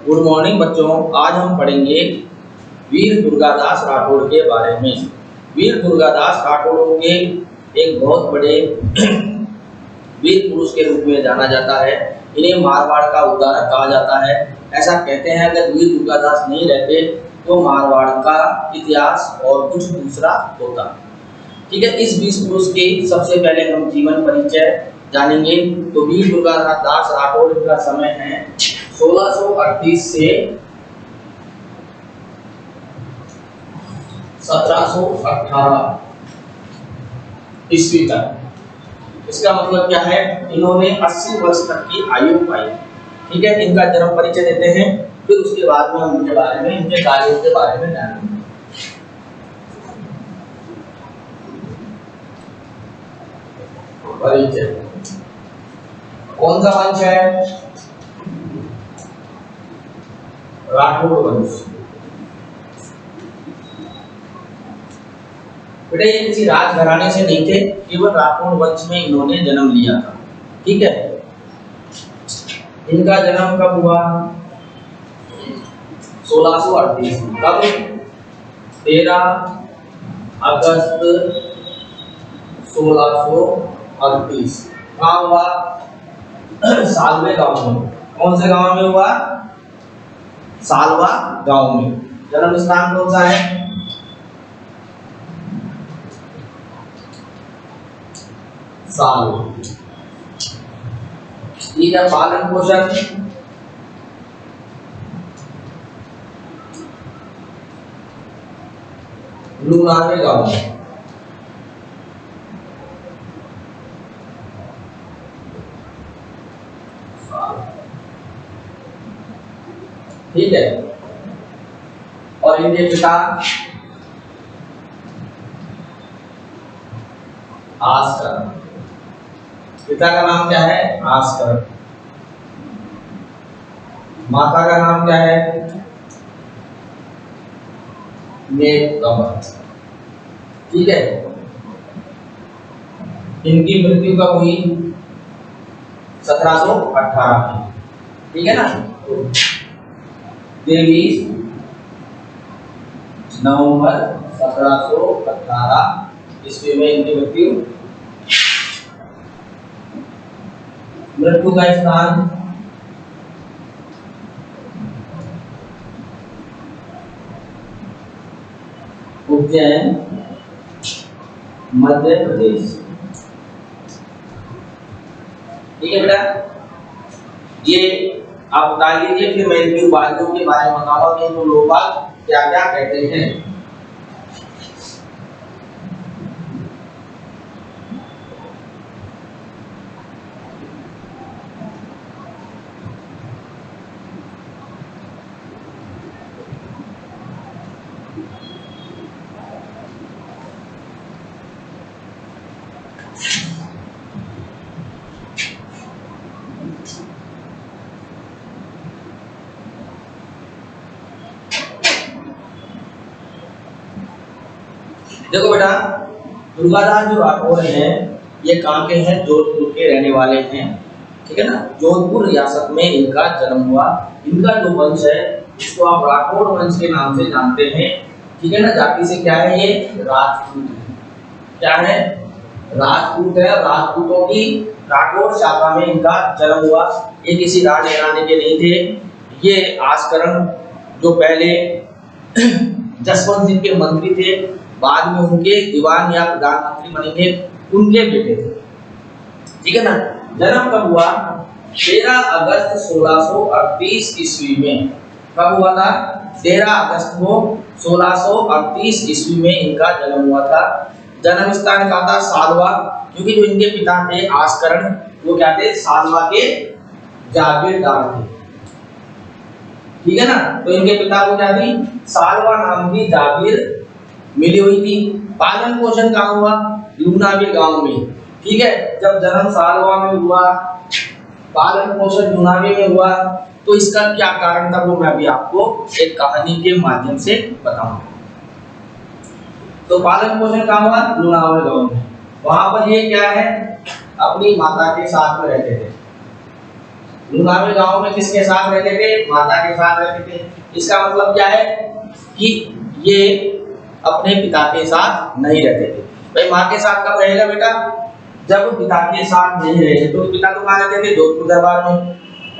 Good morning बच्चों। आज हम पढ़ेंगे वीर दुर्गादास राठौड़ के बारे में। वीर दुर्गादास राठौड़ के एक बहुत बड़े वीर पुरुष के रूप में जाना जाता है। इन्हें मारवाड़ का उद्धारक कहा जाता है। ऐसा कहते हैं अगर वीर दुर्गादास नहीं रहते तो मारवाड़ का इतिहास और कुछ दूसरा होता। ठीक है, इस वीर पुरुष के सबसे पहले हम जीवन परिचय जानेंगे। तो वीर दुर्गादास राठौड़ का समय है 1638 से 1718 ईस्वी तक। इसका मतलब क्या है, इन्होंने 80 वर्ष तक की आयु पाई। ठीक है, इनका जन्म परिचय देते हैं, फिर उसके बाद में हम इनके बारे में, इनके कार्यों के बारे में जानेंगे। परिचय कौन सा वंश है? राठौड़ वंश। बेटा ये किसी राजघराने से नहीं थे, केवल राठौड़ वंश में इन्होंने जन्म लिया था। ठीक है, इनका जन्म कब हुआ? 1638। कब? 13 अगस्त 1638। कहाँ हुआ? सालवे गांव में। कौन से गांव में हुआ? सालवा गांव में। जन्म स्थान कौन सा है? सालवा। ठीक है, पालन पोषण लूनावे गांव में। ठीक है, और इनके पिता आस्कर। पिता का नाम क्या है? आस्कर। माता का नाम क्या है? नेककमल। ठीक है, इनकी मृत्यु कब हुई? 1718 में। ठीक है ना, 23 नवंबर 1718 ईस्वी में इनकी मृत्यु। मृत्यु का स्थान उज्जैन, मध्य प्रदेश। ठीक है बेटा, ये आप बता लीजिए, फिर मैं इनकी उपाधियों के बारे में बताऊंगा कि इनको लोग क्या क्या कहते हैं। देखो बेटा, दुर्गादास जो राठौड़ हैं ये कहाँ के हैं? जोधपुर के रहने वाले हैं। ठीक है ना, जोधपुर रियासत में इनका जन्म हुआ। इनका जो वंश है इसको आप राठौड़ वंश के नाम से जानते हैं। ठीक है ना, जाति से क्या है? ये राजपूत है। क्या है? राजपूत है। राजपूतों की राठौड़ शाखा में इनका जन्म हुआ। ये किसी राजघराने के नहीं थे। ये आस्करण जो पहले जसवंत सिंह के मंत्री थे, बाद में उनके दीवान या प्रधानमंत्री बनेंगे, उनके बेटे थे। ठीक है ना, जन्म कब हुआ? 13 अगस्त 1638 ईस्वी में। कब हुआ था? 13 अगस्त को 1638 ईस्वी में इनका जन्म हुआ था। जन्म स्थान कहाँ था? सालवा, क्योंकि जो इनके पिता थे आस्करण, वो क्या थे? सालवा के जागीरदार थे। ठीक है ना, तो इनके पिता को क्या थी? सालवा नाम की जागीर मिली हुई थी। पालन पोषण कहाँ हुआ? लूनावी गांव में। ठीक है, जब जन्म सालवा में हुआ, पालन पोषण लूनावी में हुआ, तो इसका क्या कारण था वो मैं अभी आपको एक कहानी के माध्यम से बताऊंगा। तो पालन पोषण कहाँ हुआ? लूनावी गांव में। वहां पर ये क्या है? अपनी माता के साथ में रहते थे। लुनावे गांव में किसके साथ रहते थे? माता के साथ रहते थे। इसका मतलब क्या है कि ये अपने पिता के साथ नहीं रहते थे। भाई माँ के साथ कब रहेगा बेटा? जब पिता के साथ नहीं रहे। तो पिता तो कहाँ रहते थे? जोधपुर दरबार में,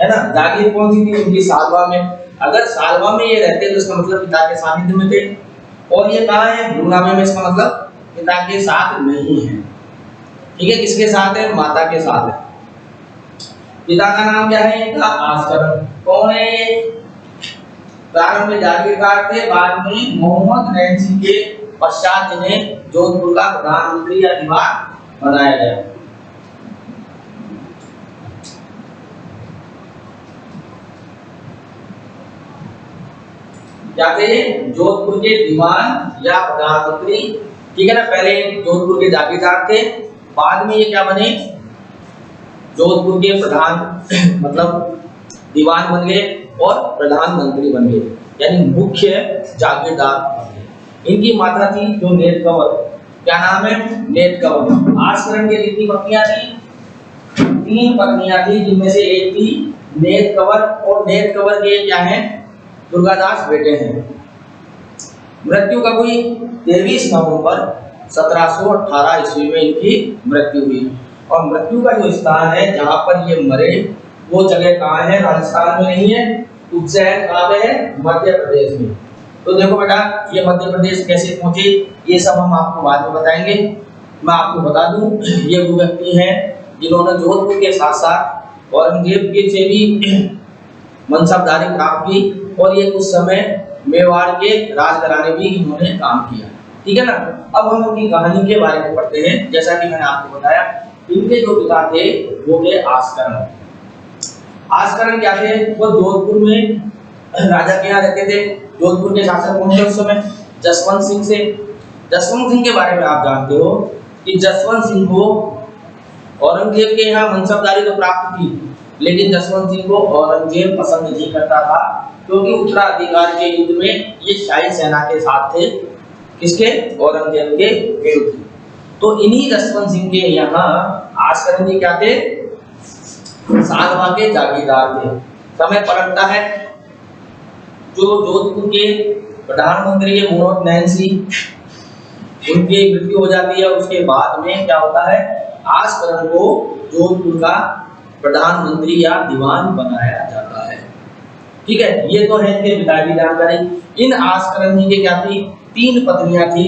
है ना। जागीर कौन सी थी उनकी? सालवा में। अगर सालवा में ये रहते तो इसका मतलब पिता के सानिध्य में थे। और ये कहाँ है? लुनावे में। इसका मतलब पिता के साथ नहीं है। ठीक है, किसके साथ है? माता के साथ है। पिता का नाम क्या है इनका? आस्करण। कौन है ये? प्रारंभ में जागीरदार थे, बाद में मोहम्मद नैन्सी के पश्चात इन्हें जोधपुर का प्रधानमंत्री या दीवान बनाया गया। क्या थे? जोधपुर के दीवान या प्रधानमंत्री। ठीक है ना। पहले जोधपुर के जागीरदार थे, बाद में ये क्या बने? जोधपुर के प्रधान मतलब दीवान बन गए और प्रधानमंत्री बन गए, यानी मुख्य जागीरदार बन गए। इनकी माता थी जो नेत कंवर। क्या नाम है? नेत कंवर। आस्करण के कितनी पत्नियां थी? 3 पत्नियां थी, जिनमें से एक थी नेत कंवर। और नेत कंवर के क्या हैं? दुर्गादास बेटे हैं। मृत्यु कब हुई? 23 नवंबर 1718 ईस्वी में इनकी मृत्यु हुई। और मृत्यु का जो स्थान है जहां पर ये मरे, वो जगह कहाँ है? राजस्थान में नहीं है। उज्जैन कहाँ पे है? मध्य प्रदेश में। तो देखो बेटा, ये मध्य प्रदेश कैसे पहुंचे ये सब हम आपको बाद में बताएंगे। मैं आपको बता दूं, ये वो व्यक्ति हैं जिन्होंने जोधपुर के साथ साथ औरंगजेब के से भी मनसबदारी प्राप्त की। और ये कुछ समय मेवाड़ के राजघराने भी इन्होंने काम किया। ठीक है ना। अब हम उनकी कहानी के बारे में पढ़ते हैं। जैसा कि मैंने आपको बताया, इनके जो पिता थे वो थे आस्करण। आस्करण क्या थे? वो जोधपुर में राजा के यहाँ रहते थे। जोधपुर के शासक कौन थे उस समय? जसवंत सिंह से। जसवंत सिंह के बारे में आप जानते हो कि जसवंत सिंह को औरंगजेब के यहाँ मनसबदारी तो प्राप्त थी, लेकिन जसवंत सिंह को औरंगजेब पसंद नहीं करता था, क्योंकि उत्तराधिकार के युद्ध में ये शाही सेना के साथ थे। किसके? औरंगजेब के विरुद्ध। तो इन्हीं जसवंत सिंह के यहाँ आस्करण जी क्या थे? सालवा के जागीरदार थे। समय पलटता है, जो जोधपुर के प्रधानमंत्री है मोहम्मद नैन्सी, उनकी मृत्यु हो जाती है। उसके बाद में क्या होता है? आस्करण को जोधपुर का प्रधानमंत्री या दीवान बनाया जाता है। ठीक है, ये तो है इनके पिता की जानकारी। इन आस्करण जी के क्या थी? 3 पत्नियां थी।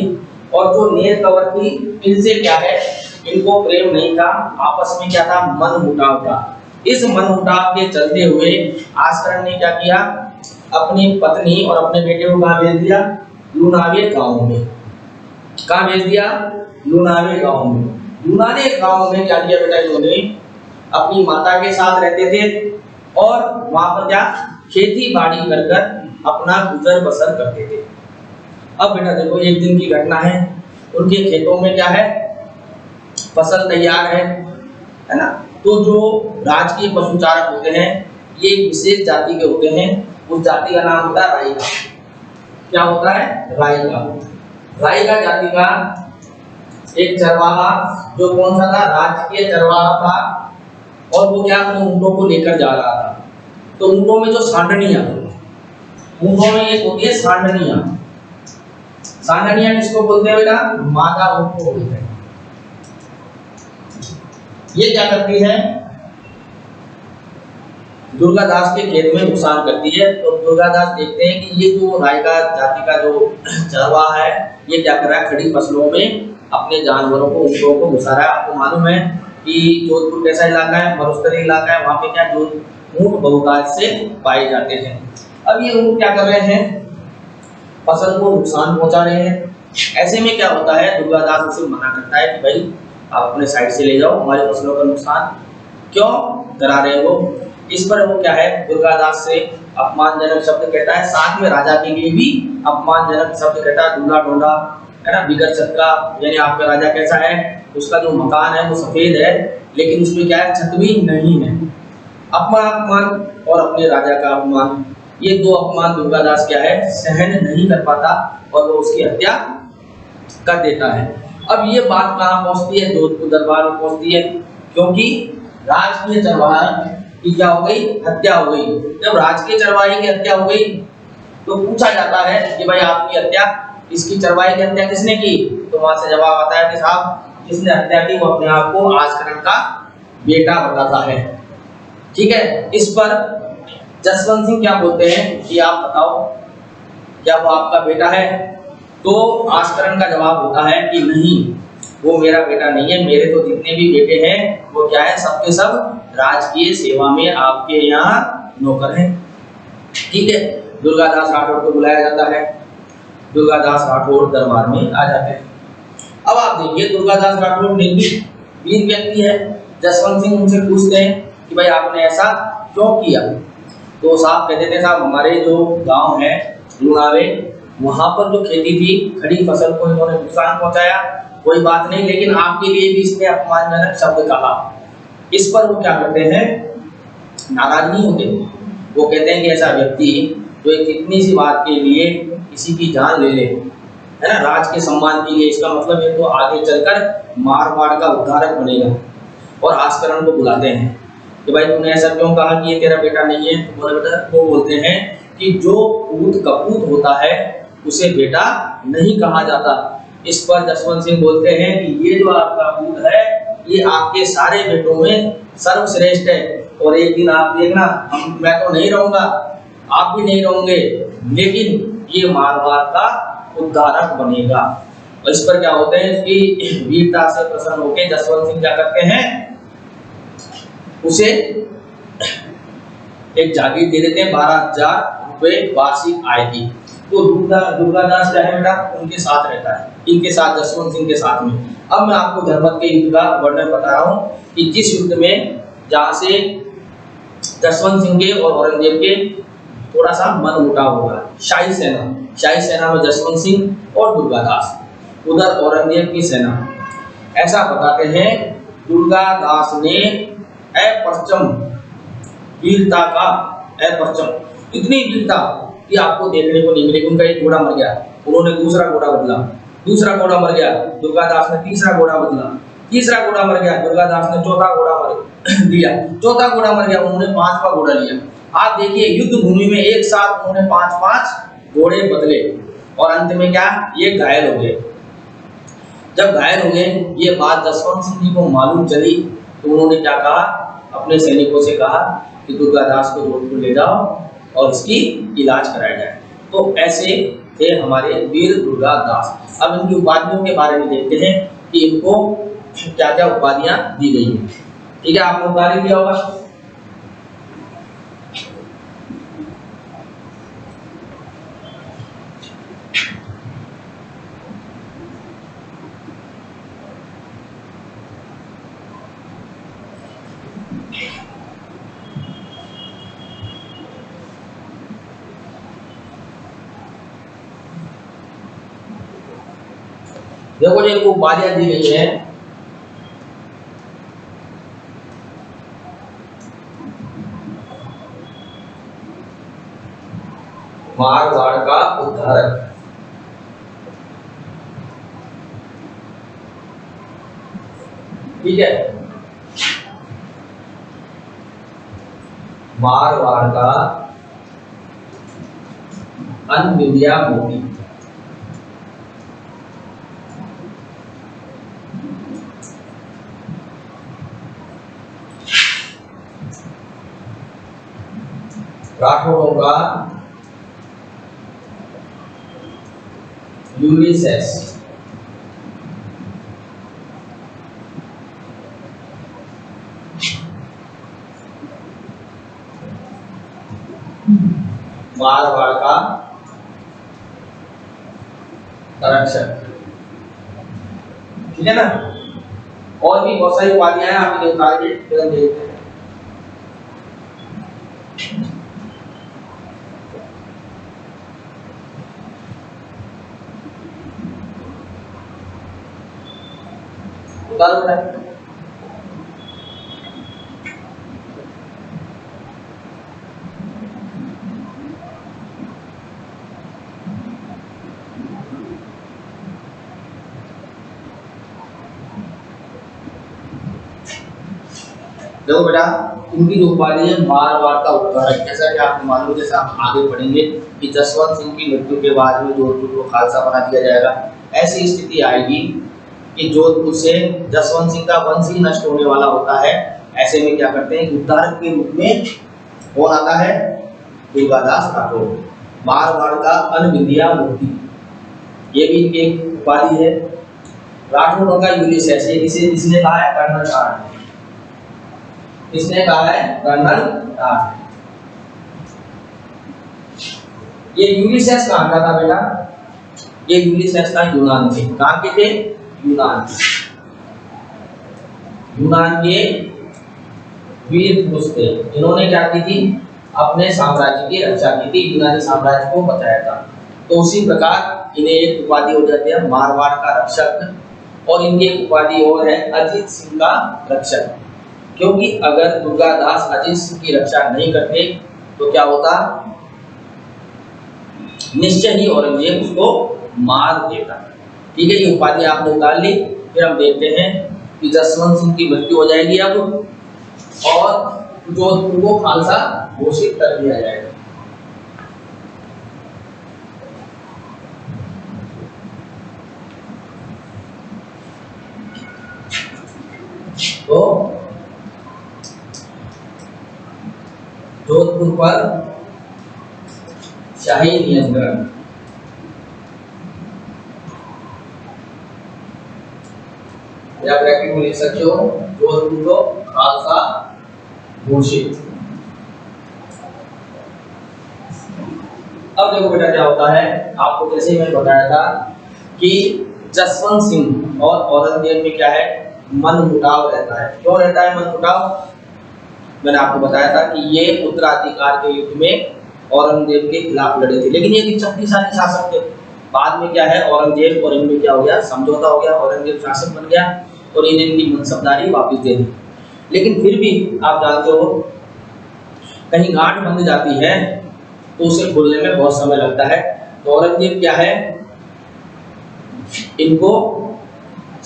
और जो नेत कंवर थी, इनसे क्या है? इनको प्रेम नहीं था, आपस में क्या था? मनमुटाव था। इस मनमुटाव के चलते हुए आस्करण ने क्या किया? अपनी पत्नी और अपने बेटे को कहाँ भेज दिया? लुनावे गांव में। कहाँ भेज दिया? लुनावे गांव में। लुनावे गांव में क्या किया बेटा? इन्होंने अपनी माता के साथ रहते थे और वहां पर क्या? खेती बाड़ी कर कर अपना गुजर बसर करते थे। अब बेटा देखो, एक दिन की घटना है। उनके खेतों में क्या है? फसल तैयार है ना। तो जो राजकीय पशुचारक होते हैं, ये एक विशेष जाति के होते हैं। उस जाति का नाम होता है राईका। क्या होता है? राईका। राईका जाति का एक चरवाहा, जो कौन सा था? राजकीय चरवाहा था। और वो क्या? अपने ऊंटों को लेकर जा रहा था। तो ऊंटों में जो सांडनियां, ऊंटों में एक होती है सांडनियां। सांडनियां किसको बोलते हैं बेटा? मादा ऊंट को बोलते हैं। ये क्या करती है? दुर्गादास के खेत में नुकसान करती है। तो दुर्गादास देखते हैं कि ये जो राईका जाति का जो चरवाहा है, ये क्या कर रहा है? खड़ी फसलों में अपने जानवरों को, ऊंटों को घुसा रहा है। आपको मालूम है कि जोधपुर कैसा इलाका है? मरुस्थलीय इलाका है। वहां पे क्या? जो ऊंट बहुतायत से पाए जाते हैं। अब ये ऊंट क्या कर रहे हैं? फसल को नुकसान पहुंचा रहे हैं। ऐसे में क्या होता है? दुर्गादास उसे मना करता है कि भाई आप अपने साइड से ले जाओ, हमारी फसलों का नुकसान क्यों करा रहे हो? इस पर वो क्या है? दुर्गादास से अपमानजनक शब्द कहता है। साथ में राजा के लिए भी अपमानजनक शब्द कहता है। दूल्हा ढोंढा, है ना। बिगर छत का, यानी आपका राजा कैसा है? उसका जो मकान है वो सफेद है, लेकिन उसमें क्या है? छत भी नहीं है। अपमान और अपने राजा का अपमान, ये 2 अपमान दुर्गादास क्या है? सहन नहीं कर पाता और वो उसकी हत्या कर देता है। अब ये बात कहाँ पहुंचती है? जोधपुर दरबार में पहुंचती है, क्योंकि राजकीय चरवाहा कि क्या हो गई, हत्या हो गई। जब राजकीय चरवाही की हत्या हो गई तो पूछा जाता है कि भाई आपकी हत्या, इसकी चरवाही की हत्या किसने की, तो वहां से जवाब आता है कि साहब जिसने हत्या की वो अपने आप को आस्करण का बेटा बताता है। ठीक है, इस पर जसवंत सिंह क्या बोलते हैं कि आप बताओ क्या वो आपका बेटा है, तो आस्करण का जवाब होता है कि नहीं, वो मेरा बेटा नहीं है, मेरे तो जितने भी बेटे हैं वो क्या है, सबके सब राजकीय सेवा में आपके यहाँ नौकर हैं। ठीक है, दुर्गादास राठौड़ को बुलाया जाता है, दुर्गादास राठौड़ दरबार में आ जाते हैं। अब आप देखिए दुर्गादास राठौड़ निर्भीक वीर व्यक्ति है। जसवंत सिंह उनसे पूछते हैं कि भाई आपने ऐसा क्यों किया, तो साहब कहते थे साहब हमारे जो गांव है लुणावे, वहां पर जो खेती थी, खड़ी फसल को इन्होंने नुकसान पहुंचाया, कोई बात नहीं, लेकिन आपके लिए भी इसने अपमानजनक शब्द कहा। इस पर वो क्या करते हैं, नाराज नहीं होते, वो कहते हैं कि ऐसा व्यक्ति जो एक इतनी सी बात के लिए किसी की जान ले ले, है ना, राज के सम्मान के लिए, इसका मतलब ये तो आगे चलकर मारवाड़ का उद्धारक बनेगा। और आस्करण को बुलाते हैं कि भाई तूने ऐसा क्यों कहा कि ये तेरा बेटा नहीं है, तो वो बोलते हैं कि जो पूत कपूत होता है उसे बेटा नहीं कहा जाता। इस पर जसवंत सिंह बोलते हैं कि ये जो आपका पूत है ये आपके सारे बेटों में सर्वश्रेष्ठ है, और एक दिन आप देखना, मैं तो नहीं रहूंगा, आप भी नहीं रहोगे, लेकिन ये मारवाड़ का उद्धारक बनेगा। और इस पर क्या होते हैं कि वीरता से प्रसन्न होकर जसवंत सिंह क्या करते हैं, उसे एक जागीर दे देते हैं, 12,000 रुपए वार्षिक आय की। तो दुर्गादास क्या है बेटा, उनके साथ रहता है, इनके साथ, जसवंत सिंह के साथ में। अब मैं आपको जनपद के युद्ध का वर्णन बता रहा हूँ कि जिस युद्ध में, जहां से जसवंत सिंह के और औरंगजेब के थोड़ा सा मन मुटाव होगा, शाही सेना में जसवंत सिंह और दुर्गादास, उधर औरंगजेब की सेना। ऐसा बताते हैं दुर्गादास ने अप्रचम वीरता का, अप्रचम इतनी वीरता कि आपको देखने को नहीं मिलेगी। उनका एक घोड़ा मर गया, उन्होंने दूसरा घोड़ा बदला, दूसरा घोड़ा मर गया, दुर्गादास ने तीसरा घोड़ा बदला, तीसरा घोड़ा मर गया, दुर्गादास ने चौथा घोड़ा मर दिया, चौथा घोड़ा मर गया, उन्होंने पांचवा घोड़ा लिया। आप देखिए युद्ध भूमि में एक साथ उन्होंने 5-5 घोड़े बदले, और अंत में क्या, ये घायल हो गए। जब घायल हो गए, ये बात जसवंत सिंह जी को मालूम चली, तो उन्होंने क्या कहा, अपने सैनिकों से कहा कि दुर्गादास को जोधपुर ले जाओ और इसकी इलाज कराया जाए। तो ऐसे थे हमारे वीर दुर्गादास। अब इनकी उपाधियों के बारे में देखते हैं कि इनको क्या क्या उपाधियां दी गई हैं। ठीक है, आपने उपाधि दिया होगा, देखो जो इनको उपाधियां दी गई है, मारवाड़ का उद्धारक, ठीक है, मारवाड़ का अनविद्या मोती, राठौड़ों का यूलिसेस, मारवाड़ का संरक्षक, ठीक है ना। और भी बहुत सारी उपाधियां हैं, आप इन्हें उतार के फिर देखते हैं। उतारो बेटा, देखो बेटा, इनकी जो उपाधि है मारवाड़ का उद्धारक। जैसा कि आपको मालूम है, जैसा आप आगे पढ़ेंगे कि जसवंत सिंह की मृत्यु के बाद में जोधपुर को खालसा बना दिया जाएगा। ऐसी स्थिति आएगी कि जोधपुर से जसवंत सिंह का वंश ही नष्ट होने वाला होता है। ऐसे में क्या करते हैं, उद्धारक के रूप में कौन आता है, दुर्गादास राठौर, मारवाड़ का अनविद्या मूर्ति, ये भी इनकी एक उपाधि है। राठौरों का यूलिसेस है, इसे इसने कहा है कर्नल टार्ट, इसने कहा है कर्नल टार्ट। ये यूलिसेस कहाँ का था बेटा, ये यूलिसेस था यूनान के। कहाँ के थे, यूनान, यूनान के वीर पुरुष थे। इन्होंने क्या की थी, अपने साम्राज्य की रक्षा की थी, यूनानी साम्राज्य को बचाया था। तो उसी प्रकार इन्हें एक उपाधि हो जाती है मारवाड़ का रक्षक, और इनकी एक उपाधि और है अजीत सिंह का रक्षक। क्योंकि अगर दुर्गादास अजीत सिंह की रक्षा नहीं करते तो क्या होता, निश्चय ही औरंगजेब उसको मार देता। ठीक है, ये उपाधि आपने उतार ली। फिर हम देखते हैं कि जसवंत सिंह की मृत्यु हो जाएगी अब, और जोधपुर को खालसा घोषित कर दिया जाएगा। तो जोधपुर पर शाही नियंत्रण, या ब्रैकेट में लिख सकते हो जोधपुर को खालसा घोषित। अब देखो बेटा क्या होता है, आपको जैसे ही मैंने बताया था कि जसवंत सिंह और औरंगजेब में क्या है, मनमुटाव रहता है। क्यों रहता है मनमुटाव, मैंने आपको बताया था कि ये उत्तराधिकार के युद्ध में औरंगजेब के खिलाफ लड़े थे, लेकिन ये भी शक्तिशाली शासक थे। बाद में क्या है, औरंगजेब और इनमें क्या हो गया, समझौता हो गया, औरंगजेब शासक बन गया और इन्हें इनकी मनसबदारी वापस दे दी। लेकिन फिर भी आप जानते हो, कहीं गांठ बंध जाती है तो उसे खुलने में बहुत समय लगता है। तो औरंगजेब क्या है, इनको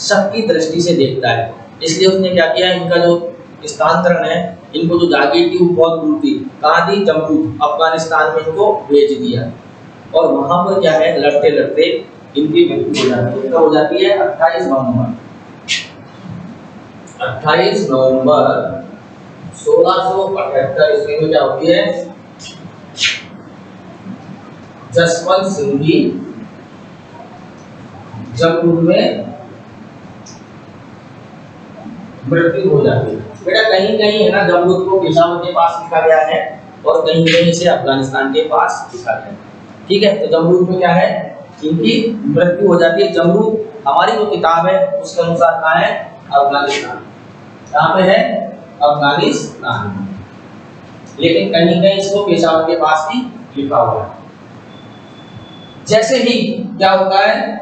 सबकी दृष्टि से देखता है, इसलिए उसने क्या किया, इनका जो स्थानांतरण है, इनको जो जागीर थी वो बहुत दूर थी, कहाँ थी, जम्मू अफगानिस्तान में इनको भेज दिया। और वहां पर क्या है, लड़ते लड़ते इनकी मृत्यु हो जाती है। कब हो जाती है, 28 नवंबर 1678 ईस्वी में क्या होती है, जसवंत सिंह की जम्मू में मृत्यु हो जाती है। बेटा कहीं कहीं है ना, जम्मू को पेशावर के पास लिखा गया है और कहीं कहीं से अफगानिस्तान के पास लिखा गया है। ठीक है, तो जम्मू में क्या है, इनकी मृत्यु हो जाती है। जम्मू हमारी जो किताब है उसके अनुसार कहाँ है, अफगानिस्तान। कहाँ पे है, अफगानिस्तान, लेकिन कहीं कहीं इसको पेशावर के पास ही लिखा हुआ है। जैसे ही क्या होता है,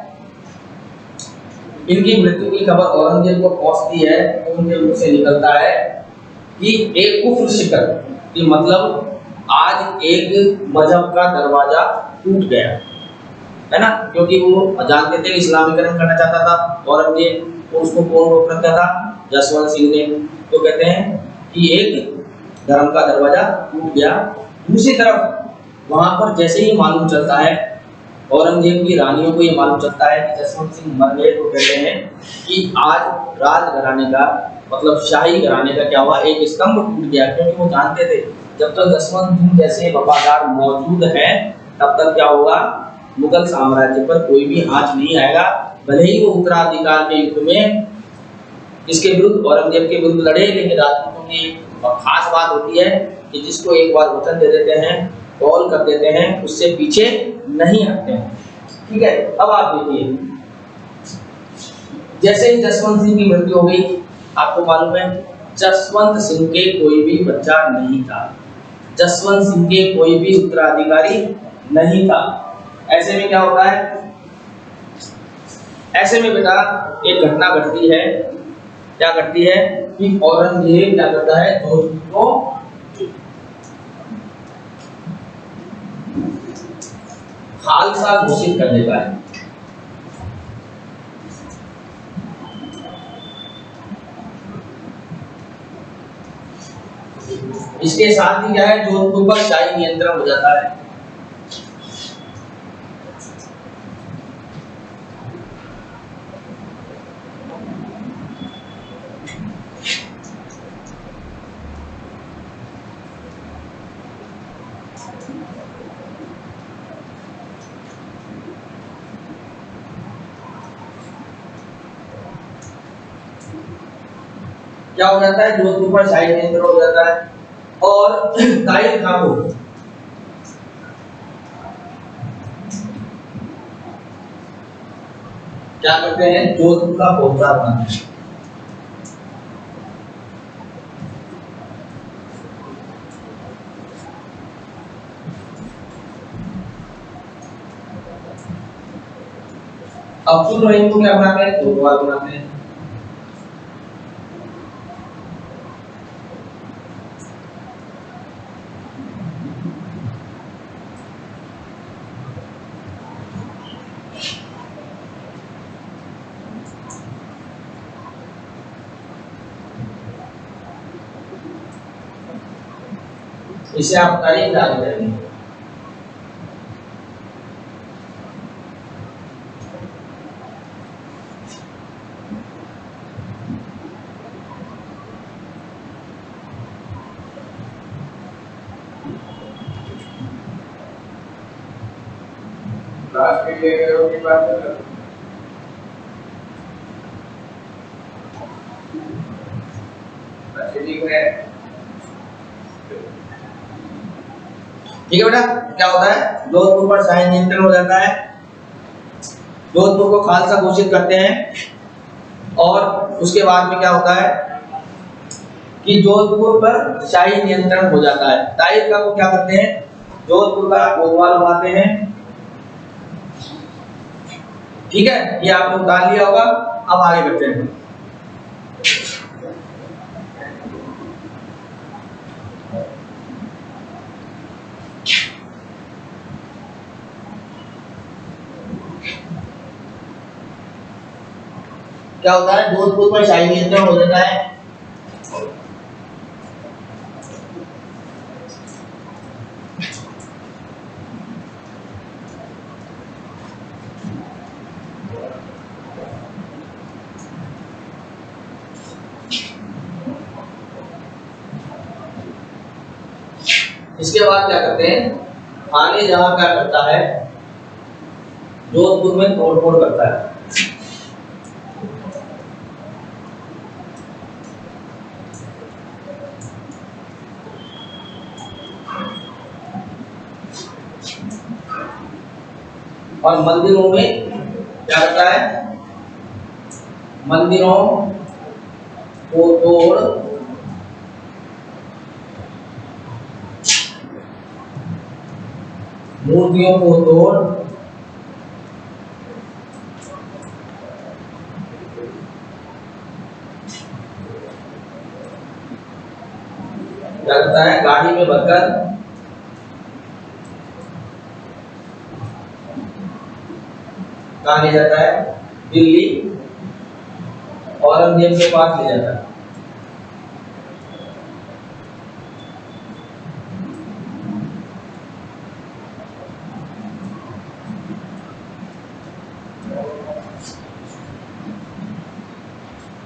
इनकी मृत्यु की खबर औरंगजेब को पहुंचती है तो उनके मुंह से निकलता है कि एक कुफ्र शिकर, कि मतलब आज एक मजहब का दरवाजा टूट गया, है ना। क्योंकि वो जानते थे इस्लामीकरण करना चाहता था औरंगजेब, और उसको कौन रोक रखा था, जसवंत सिंह ने। तो कहते हैं कि एक धर्म का दरवाजा टूट गया। दूसरी तरफ वहां पर जैसे ही मालूम चलता है, औरंगजेब की रानियों को ये मालूम चलता है कि जसवंत सिंह मर गए, तो कहते हैं कि आज राज घराने का, मतलब शाही घराने का क्या हुआ, एक स्तंभ टूट गया। क्योंकि वो जानते थे जब तक जसवंत सिंह जैसे वफादार मौजूद हैं तब तक क्या होगा, मुगल साम्राज्य पर कोई भी आंच नहीं आएगा। भले ही वो उत्तराधिकार के युद्ध में इसके विरुद्ध, औरंगजेब के विरुद्ध लड़े, लेकिन राजपूतों की खास बात होती है कि जिसको एक बार वचन दे देते हैं, कॉल कर देते हैं, उससे पीछे नहीं हटते हैं। ठीक है, अब आप देखिए, जैसे ही जसवंत सिंह की मृत्यु हो गई, आपको मालूम है जसवंत सिंह के कोई भी बच्चा नहीं था, जसवंत सिंह के कोई भी उत्तराधिकारी नहीं था। ऐसे में क्या होता है, ऐसे में बेटा एक घटना घटती है। क्या घटती है कि औरंगजेब क्या करता है, जोधपुर को खालसा घोषित कर देता है। इसके साथ ही क्या है, जोधपुर पर शाही नियंत्रण हो जाता है। क्या हो जाता है, जोधपुर पर शाही नियंत्रण हो जाता है। और ताहिर खान को क्या करते हैं, जोधपुर का फौजदार बनाते हैं। अब्दुल रहीम को क्या बनाते हैं, कोतवाल बनाते हैं। इसे आप तारीख डाल देंगे। क्लास के लिए की बात कर, ठीक है। ठीक है बेटा, क्या होता है, जोधपुर पर शाही नियंत्रण हो जाता है, जोधपुर को खालसा घोषित करते हैं। और उसके बाद में क्या होता है कि जोधपुर पर शाही नियंत्रण हो जाता है। ताहिर खान को क्या करते हैं, जोधपुर का कोतवाल बनाते हैं। ठीक है, ये आपने उतार लिया होगा। अब आगे बढ़ते हैं। क्या होता है, जोधपुर पर शाही नियंत्रण हो जाता है। इसके बाद क्या करते हैं, आगे जहां क्या करता है, जोधपुर में तोड़फोड़ करता है। और मंदिरों में क्या करता है, मंदिरों को तोड़ मूर्तियों को तोड़ क्या करता है, गाड़ी में भरकर कहाँ ले जाता है, दिल्ली औरंगजेब के पास ले जाता है।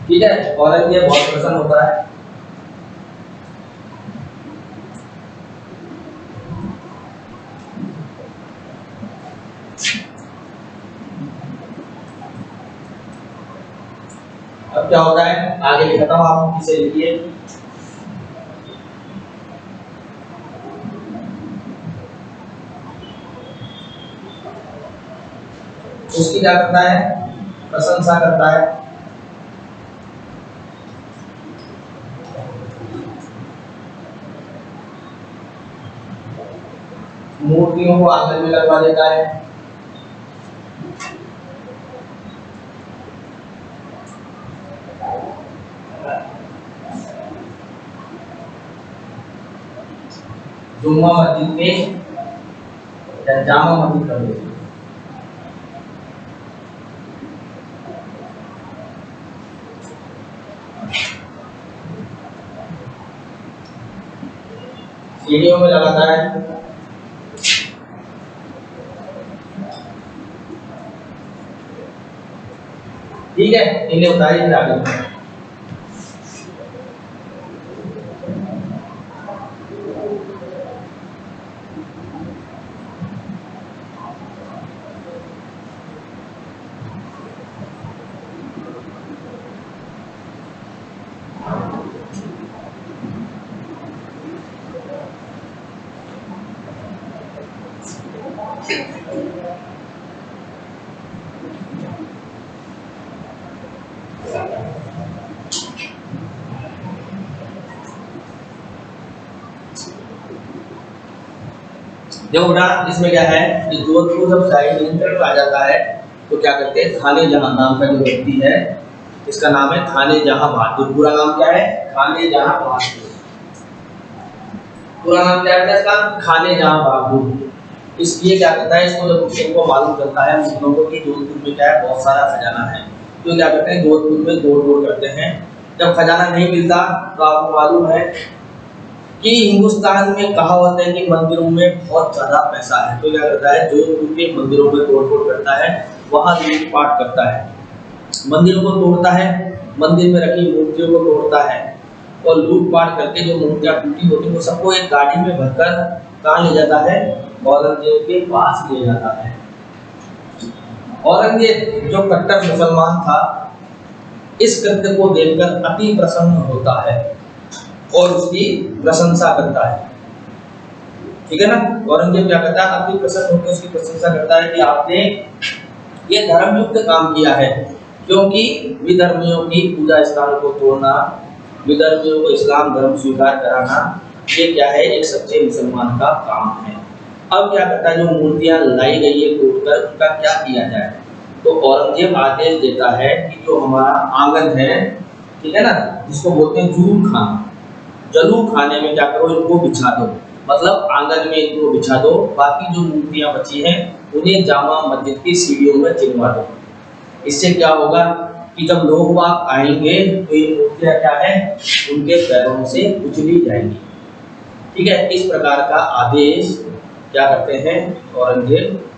ठीक है, औरंगजेब बहुत प्रसन्न होता है। अब क्या होता है, आगे लिखता हूं, आप इसे लिखिए। उसकी क्या करता है, प्रशंसा करता है। मूर्तियों को आंगन में लगवा देता है। जुम्मा मस्जिद में या जामा मस्जिद कर देते हैं। सीढ़ियों में लगाता है। ठीक है, इन्हें उतारिए फिर आगे। देखो बेटा, इसमें क्या है कि जोधपुर जब शाही नियंत्रण में आ जाता है तो क्या करते हैं, खाने जहां नाम का जो व्यक्ति है, इसका नाम है खाने जहां बहादुर। पूरा नाम क्या है? खाने जहां बहादुर। पूरा नाम क्या है इसका? खाने जहां बहादुर। इसलिए क्या करता है, इसको जब इनको मालूम चलता है मुस्लिमों को कि जोधपुर में क्या है, बहुत सारा खजाना है, तो क्या करते हैं, जोधपुर में दौड़ करते हैं। जब खजाना नहीं मिलता तो आपको मालूम है कि हिंदुस्तान में कहावत है कि मंदिरों में बहुत ज्यादा पैसा है, तो क्या करता है, जोधपुर के मंदिरों में तोड़ करता है, वहां लूटपाट करता है, मंदिरों को तोड़ता है, मंदिर में रखी मूर्तियों को तोड़ता है और लूटपाट करके जो मूर्तियां टूटी होती है वो सबको एक गाड़ी में भरकर कहाँ ले जाता है, औरंगजेब के पास ले जाता है। औरंगजेब जो कट्टर मुसलमान था, इस कृत्य को देखकर अति प्रसन्न होता है और उसकी प्रशंसा करता है। ठीक है ना, औरंगजेब क्या करता है, अति प्रसन्न होकर उसकी प्रशंसा करता है कि आपने ये धर्मयुक्त काम किया है, क्योंकि विधर्मियों की पूजा स्थान को तोड़ना, विधर्मियों को इस्लाम धर्म स्वीकार कराना, ये क्या है, एक सच्चे मुसलमान का काम है। अब क्या करता है, जो मूर्तियां लाई गई है तोड़कर, उनका क्या किया जाए, तो औरंगजेब आदेश देता है कि जो हमारा आंगन है, ठीक है ना, जिसको बोलते हैं जूल खाना, जलू खाने में क्या करो, इनको बिछा दो, मतलब आंगन में इनको बिछा दो, बाकी जो मूर्तियां बची हैं उन्हें जामा मस्जिद की सीढ़ियों में चिनवा दो। इससे क्या होगा कि जब लोग वहां आएंगे तो ये मूर्तियां क्या है, उनके पैरों से उछली जाएंगी। ठीक है, इस प्रकार का आदेश क्या करते हैं, औरंगजेब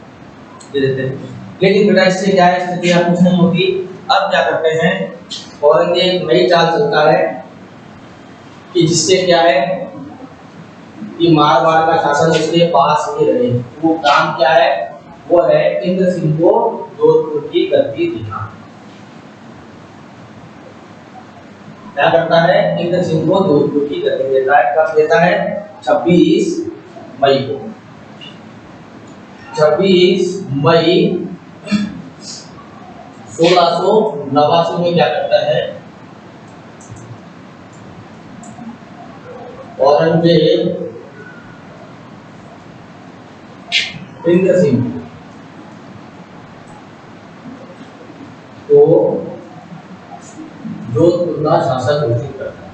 दे देते हैं। लेकिन बेटा इससे क्या है, स्थितियां कुछ नहीं होती। अब क्या करते हैं, औरंगजेब नई चाल चलता है कि जिससे क्या है कि मारवाड़ का शासन उसके पास ही रहे। वो काम क्या है, वो है इंद्र सिंह को जोधपुर की गद्दी देना। क्या करता है, इंद्र सिंह को जोधपुर की गद्दी देता है। कब देता है, 26 मई को। 26 मई 1689 में क्या करता है, औरंगजेब इंद्र सिंह को जोधपुर का शासक घोषित करता है।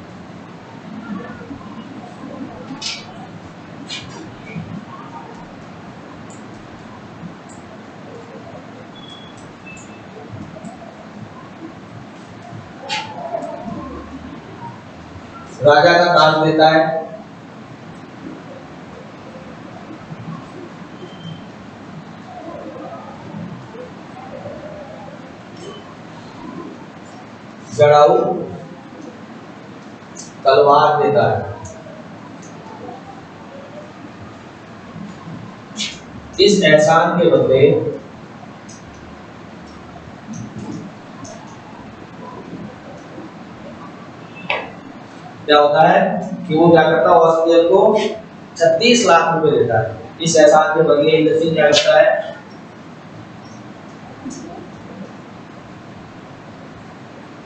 राजा का ताज देता है, जड़ाऊ तलवार देता है। इस एहसान के बदले क्या होता है कि वो क्या करता है, औरंगजेब को 36 लाख रुपए देता है। इस एहसान के बदले इंद्र सिंह क्या करता है,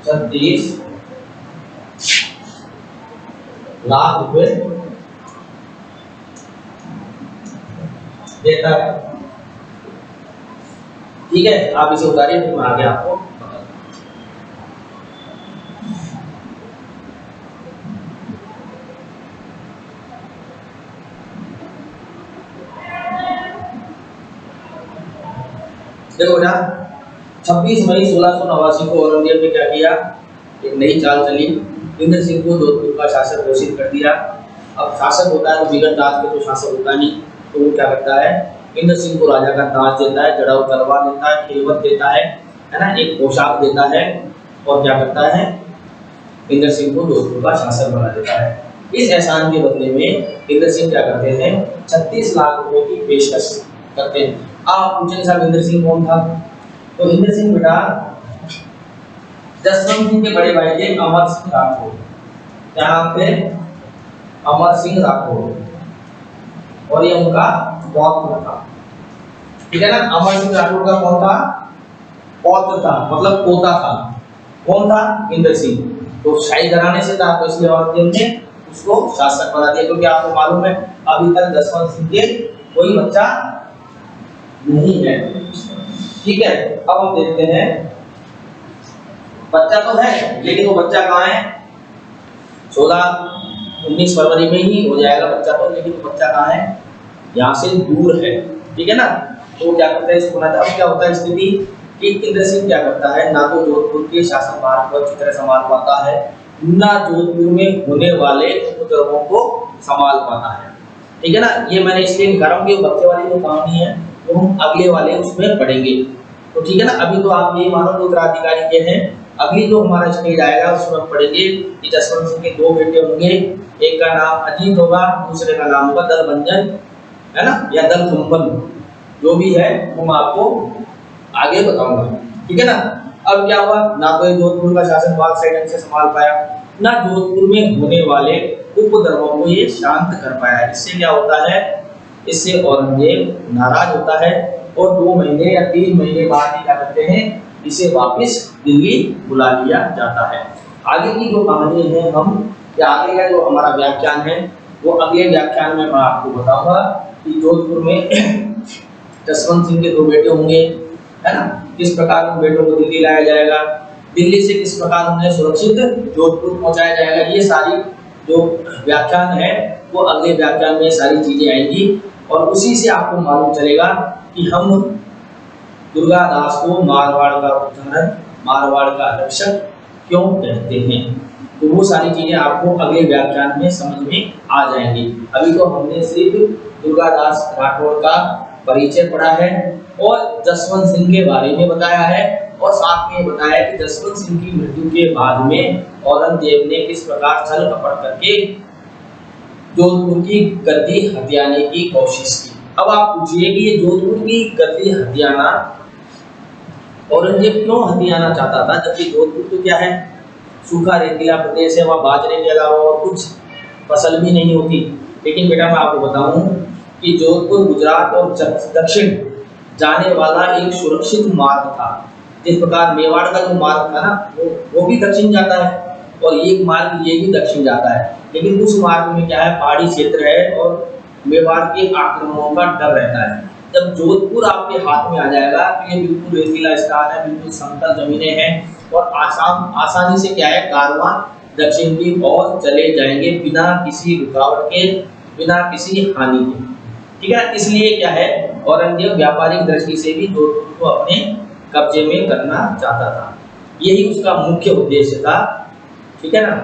36 लाख रुपए देता है। ठीक है, आप इसे उतारिए, फिर मैं आगे आपको देखो बेटा, 26 मई 1689 को औरंगजेब ने क्या किया, एक नई चाल चली, इंद्र सिंह को जोधपुर का शासक घोषित कर दिया अब शासक होता है तो बिगड़ दास के तो शासक होता नहीं, तो वो क्या करता है, इंद्र सिंह को राजा का ताज देता है, जड़ाऊ तलवार देता है, खिलवत देता है ना, एक पोशाक देता है, और क्या करता है, इंद्र सिंह को जोधपुर का शासक बना देता है। इस एहसान के बदले में इंद्र सिंह क्या करते हैं, 36 लाख रुपए की पेशकश करते हैं। आप पूछेंगे साहब इंद्र सिंह कौन था, तो इंद्र सिंह बेटा जसवंत सिंह के बड़े भाई थे अमर सिंह राठौर। क्या नाम थे, अमर सिंह राठौर, और ये उनका पौत्र था, ठीक है ना। अमर सिंह राठौर का कौन था, पौत्र था, मतलब पोता था। कौन था, इंद्र सिंह। तो शाही घराने से था, तो इसलिए औरंगजेब ने उसको शासक बना दिया, क्योंकि आपको मालूम है अभी तक जसवंत सिंह के कोई बच्चा नहीं है, ठीक है। अब हम देखते हैं, बच्चा तो है लेकिन वो बच्चा कहाँ है, 16-19 फरवरी में ही हो जाएगा बच्चा तो, लेकिन वो बच्चा कहाँ है, यहाँ से दूर है, ठीक है ना। तो क्या करता है इसको, अब क्या होता है स्थिति कि इंद्र सिंह क्या करता है, ना तो जोधपुर के शासन भार को अच्छी तरह संभाल पाता है, ना जोधपुर में होने वाले उपद्रवों को संभाल पाता है, ठीक है ना। ये मैंने इसलिए निकाला कि बच्चे वाली जो कहानी है वो हम अगले वाले उसमें पढ़ेंगे, तो ठीक है ना। अभी तो आप ये मानो जो उत्तराधिकारी के हैं, अगली जो हमारा स्टेज आएगा उसमें हम पढ़ेंगे कि जसवंत सिंह के 2 बेटे होंगे, एक का नाम अजीत होगा, दूसरे का नाम होगा दलभंजन, है ना, या दलकुंभन, जो भी है वो मैं आपको आगे बताऊंगा, ठीक है ना। अब क्या हुआ, ना तो जोधपुर का शासन भाग सही ढंग से संभाल पाया, ना जोधपुर में होने वाले उपद्रवों को ये शांत कर पाया। इससे क्या होता है, इससे औरंगजेब नाराज होता है, और 2 महीने या 3 महीने बाद ही क्या करते हैं, इसे वापस दिल्ली बुला लिया जाता है। आगे की जो कहानी है हम, या आगे का जो हमारा व्याख्यान है, वो अगले व्याख्यान में मैं आपको बताऊंगा कि जोधपुर में जसवंत सिंह के 2 बेटे होंगे, है ना, किस प्रकार उन बेटों को दिल्ली लाया जाएगा, दिल्ली से किस प्रकार उन्हें सुरक्षित जोधपुर पहुंचाया जाएगा। ये सारी जो व्याख्यान है वो अगले व्याख्यान में सारी चीजें आएंगी, और उसी से आपको मालूम चलेगा कि हम दुर्गादास को मारवाड़ का उद्धारक, मारवाड़ का रक्षक क्यों कहते हैं। तो वो सारी चीजें आपको अगले व्याख्यान में समझ में आ जाएंगी। अभी तो हमने सिर्फ दुर्गादास राठौर का परिचय पढ़ा है और जसवंत सिंह के बारे में बताया है, और साथ में बताया कि जसवंत सिंह की मृत्यु के बाद में औरंगजेब ने किस प्रकार छल कपट करके जोधपुर की गद्दी हथियाने की कोशिश की। अब आप पूछिए कि ये जोधपुर की गद्दी हथियाना औरंगजेब क्यों हथियाना चाहता था, जबकि जोधपुर तो क्या है, सूखा रेतीला प्रदेश है, वहाँ बाजरे के अलावा और कुछ फसल भी नहीं होती। लेकिन बेटा मैं आपको बताऊं कि जोधपुर गुजरात और दक्षिण जाने वाला एक सुरक्षित मार्ग था। जिस प्रकार मेवाड़ का जो मार्ग था ना, वो भी दक्षिण जाता है, और एक मार्ग ये भी दक्षिण जाता है, लेकिन उस मार्ग में क्या है, पहाड़ी क्षेत्र है और मेवाड़ के आक्रमणों का डर रहता है। जब जोधपुर आपके हाथ में आ जाएगा तो ये बिल्कुल रेतीला स्थान है, बिल्कुल समतल जमीनें हैं, और आसानी से क्या है, कारवां दक्षिण की ओर चले जाएंगे बिना किसी रुकावट के, बिना किसी हानि के, ठीक है। इसलिए क्या है, औरंगजेब व्यापारिक दृष्टि से भी जोधपुर को अपने कब्जे में करना चाहता था, यही उसका मुख्य उद्देश्य था, ठीक है ना।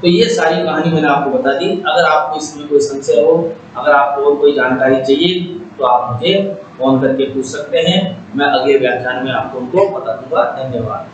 तो ये सारी कहानी मैंने आपको बता दी। अगर आपको इसमें कोई संशय हो, अगर आपको और कोई जानकारी चाहिए तो आप मुझे फोन करके पूछ सकते हैं, मैं अगले व्याख्यान में आपको उनको बता दूंगा। धन्यवाद।